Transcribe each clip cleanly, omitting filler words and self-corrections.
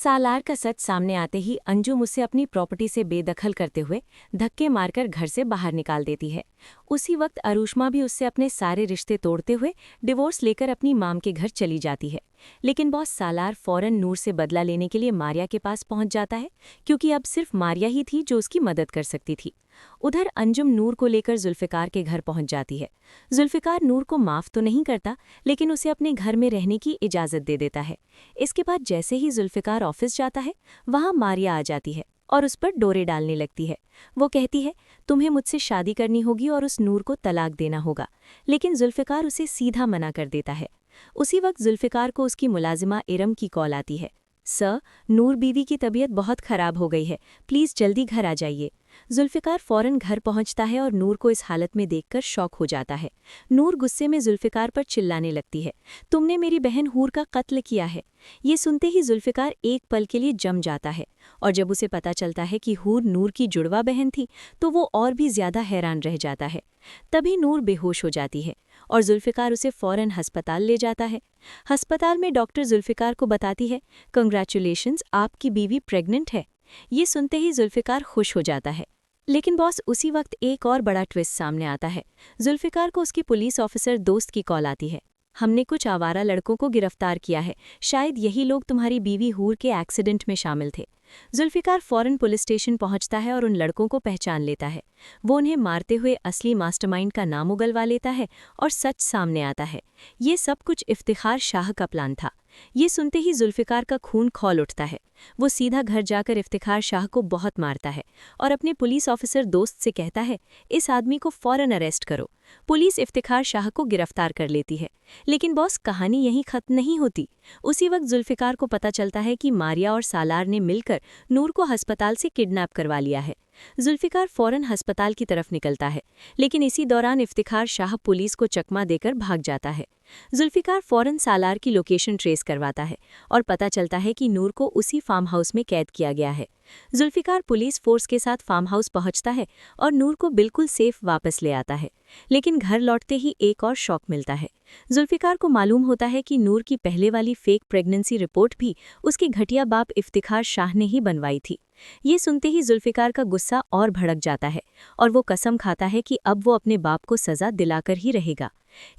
सालार का सच सामने आते ही अंजुम उसे अपनी प्रॉपर्टी से बेदखल करते हुए धक्के मारकर घर से बाहर निकाल देती है। उसी वक्त अरुष्मा भी उससे अपने सारे रिश्ते तोड़ते हुए डिवोर्स लेकर अपनी माम के घर चली जाती है। लेकिन बॉस सालार फौरन नूर से बदला लेने के लिए मारिया के पास पहुंच जाता है, क्योंकि अब सिर्फ मारिया ही थी जो उसकी मदद कर सकती थी। उधर अंजुम नूर को लेकर जुल्फिकार के घर पहुंच जाती है। जुल्फिकार नूर को माफ तो नहीं करता, लेकिन उसे अपने घर में रहने की इजाजत दे देता है। इसके बाद जैसे ही जुल्फिकार ऑफिस जाता है, वहां मारिया आ जाती है और उस पर डोरे डालने लगती है। वो कहती है, तुम्हें मुझसे शादी करनी होगी और उस नूर को तलाक देना होगा। लेकिन जुल्फिकार उसे सीधा मना कर देता है। उसी वक्त जुल्फिकार को उसकी मुलाजिमा इरम की कॉल आती है। सर, नूर बीवी की तबीयत बहुत खराब हो गई है, प्लीज जल्दी घर आ जाइए। जुल्फिकार फौरन घर पहुंचता है और नूर को इस हालत में देखकर शॉक हो जाता है। नूर गुस्से में जुल्फिकार पर चिल्लाने लगती है, तुमने मेरी बहन हूर का कत्ल किया है। ये सुनते ही जुल्फिकार एक पल के लिए जम जाता है, और जब उसे पता चलता है कि हूर नूर की जुड़वा बहन थी, तो वो और भी ज्यादा हैरान रह जाता है। तभी नूर बेहोश हो जाती है और जुल्फिकार उसे फौरन अस्पताल ले जाता है। अस्पताल में डॉक्टर जुल्फिकार को बताती है, कंग्रेचुलेशंस, आपकी बीवी प्रेग्नेंट है। ये सुनते ही जुल्फिकार खुश हो जाता है। लेकिन बॉस, उसी वक्त एक और बड़ा ट्विस्ट सामने आता है। जुल्फिकार को उसकी पुलिस ऑफिसर दोस्त की कॉल आती है। हमने कुछ आवारा लड़कों को गिरफ्तार किया है, शायद यही लोग तुम्हारी बीवी हूर के एक्सीडेंट में शामिल थे। जुल्फिकार फौरन पुलिस स्टेशन पहुंचता है और उन लड़कों को पहचान लेता है। वो उन्हें मारते हुए असली मास्टरमाइंड का नाम उगलवा लेता है और सच सामने आता है। ये सब कुछ इफ्तिखार शाह का प्लान था। ये सुनते ही जुल्फिकार का खून खौल उठता है। वो सीधा घर जाकर इफ्तिखार शाह को बहुत मारता है और अपने पुलिस ऑफिसर दोस्त से कहता है, इस आदमी को फौरन अरेस्ट करो। पुलिस इफ्तिखार शाह को गिरफ्तार कर लेती है। लेकिन बॉस, कहानी यहीं खत्म नहीं होती। उसी वक्त जुल्फिकार को पता चलता है कि मारिया और सालार ने मिलकर नूर को अस्पताल से किडनैप करवा लिया है। जुल्फिकार फौरन अस्पताल की तरफ निकलता है, लेकिन इसी दौरान इफ्तिखार शाह पुलिस को चकमा देकर भाग जाता है। जुल्फिकार फौरन सालार की लोकेशन ट्रेस करवाता है और पता चलता है कि नूर को उसी फार्म हाउस में कैद किया गया है। जुल्फिकार पुलिस फोर्स के साथ फार्म हाउस पहुंचता है और नूर को बिल्कुल सेफ वापस ले आता है। लेकिन घर लौटते ही एक और शॉक मिलता है। जुल्फिकार को मालूम होता है कि नूर की पहले वाली फेक प्रेगनेंसी रिपोर्ट भी उसके घटिया बाप इफ्तिखार शाह ने ही बनवाई थी। ये सुनते ही जुल्फिकार का गुस्सा और भड़क जाता है और वो कसम खाता है कि अब वो अपने बाप को सजा दिलाकर ही रहेगा।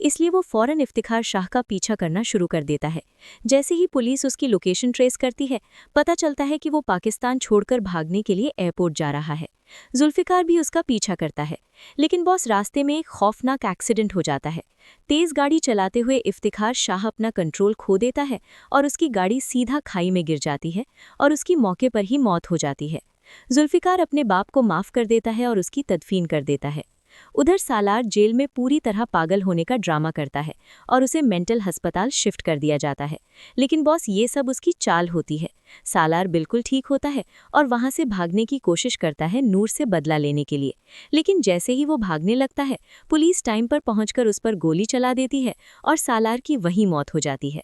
इसलिए वो फौरन इफ्तिखार शाह का पीछा करना शुरू कर देता है। जैसे ही पुलिस उसकी लोकेशन ट्रेस करती है, पता चलता है कि वो पाकिस्तान छोड़कर भागने के लिए एयरपोर्ट जा रहा है। जुल्फिकार भी उसका पीछा करता है। लेकिन बॉस, रास्ते में एक खौफनाक एक्सीडेंट हो जाता है। तेज गाड़ी चलाते हुए इफ्तिखार शाह अपना कंट्रोल खो देता है और उसकी गाड़ी सीधा खाई में गिर जाती है और उसकी मौके पर ही मौत हो जाती है। जुल्फिकार अपने बाप को माफ कर देता है और उसकी तदफीन कर देता है। उधर सालार जेल में पूरी तरह पागल होने का ड्रामा करता है और उसे मेंटल अस्पताल शिफ्ट कर दिया जाता है। लेकिन बॉस, ये सब उसकी चाल होती है। सालार बिल्कुल ठीक होता है और वहां से भागने की कोशिश करता है नूर से बदला लेने के लिए। लेकिन जैसे ही वो भागने लगता है, पुलिस टाइम पर पहुंचकर उस पर गोली चला देती है और सालार की वहीं मौत हो जाती है।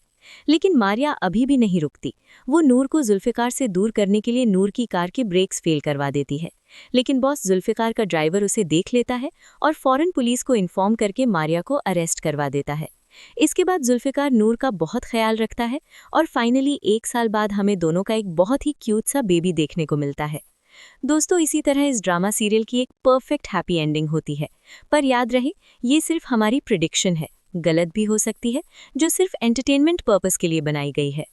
लेकिन मारिया अभी भी नहीं रुकती। वो नूर को जुल्फिकार से दूर करने के लिए नूर की कार के ब्रेक्स फेल करवा देती है। लेकिन बॉस, जुल्फिकार का ड्राइवर उसे देख लेता है और फौरन पुलिस को इन्फॉर्म करके मारिया को अरेस्ट करवा देता है। इसके बाद जुल्फिकार नूर का बहुत ख्याल रखता है और फाइनली 1 साल बाद हमें दोनों का एक बहुत ही क्यूट सा बेबी देखने को मिलता है। दोस्तों, इसी तरह इस ड्रामा सीरियल की एक परफेक्ट हैप्पी एंडिंग होती है। पर याद रहे, ये सिर्फ हमारी प्रिडिक्शन है, गलत भी हो सकती है, जो सिर्फ एंटरटेनमेंट पर्पस के लिए बनाई गई है।